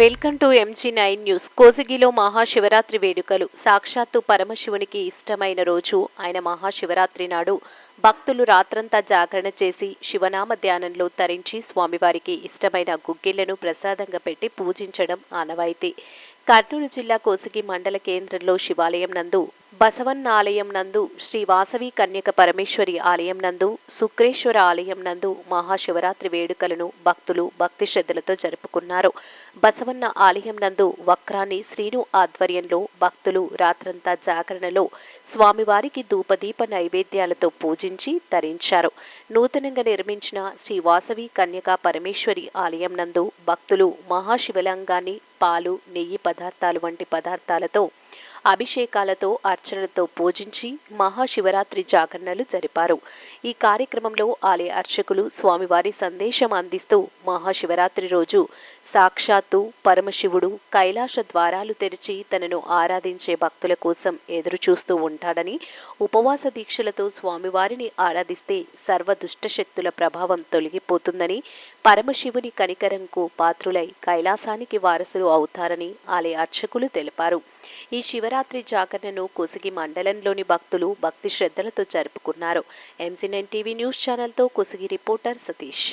Welcome to MG9 news. కోసిగిలో మహాశివరాత్రి వేడుకలు. సాక్షాత్తు పరమశివునికి ఇష్టమైన రోజు ఆయన మహాశివరాత్రి నాడు భక్తులు రాత్రంతా జాగరణ చేసి శివనామ ధ్యానంలో తరించి స్వామివారికి ఇష్టమైన గుగ్గిళ్లను ప్రసాదంగా పెట్టి పూజించడం ఆనవాయితీ. కర్నూలు జిల్లా కోసిగి మండల కేంద్రంలో శివాలయం నందు, బసవన్న ఆలయం నందు, శ్రీ వాసవి కన్యక పరమేశ్వరి ఆలయం నందు, శుక్రేశ్వర ఆలయం నందు మహాశివరాత్రి వేడుకలను భక్తులు భక్తి శ్రద్ధలతో జరుపుకున్నారు. బసవన్న ఆలయం నందు వక్రాని శ్రీను ఆధ్వర్యంలో భక్తులు రాత్రంతా జాగరణలో స్వామివారికి ధూపదీప నైవేద్యాలతో పూజించి తరించారు. నూతనంగా నిర్మించిన శ్రీ వాసవి కన్యక పరమేశ్వరి ఆలయం నందు భక్తులు మహాశివలింగాన్ని పాలు, నెయ్యి పదార్థాలు వంటి పదార్థాలతో అభిషేకాలతో అర్చనలతో పూజించి మహాశివరాత్రి జాగరణలు జరిపారు. ఈ కార్యక్రమంలో ఆలయ అర్చకులు స్వామివారి సందేశం అందిస్తూ మహాశివరాత్రి రోజు సాక్షాత్తు పరమశివుడు కైలాస ద్వారాలు తెరిచి తనను ఆరాధించే భక్తుల కోసం ఎదురు చూస్తూ ఉంటాడని, ఉపవాస దీక్షలతో స్వామివారిని ఆరాధిస్తే సర్వ దుష్టశక్తుల ప్రభావం తొలగిపోతుందని, పరమశివుని కనికరంకు పాత్రులై కైలాసానికి వారసులు అవుతారని ఆలయ అర్చకులు తెలిపారు. ఈ శివరాత్రి జాగరణను కోసిగి మండలంలోని భక్తులు భక్తి శ్రద్ధలతో జరుపుకున్నారు. MG9 టీవీ న్యూస్ ఛానల్తో కోసిగి రిపోర్టర్ సతీష్.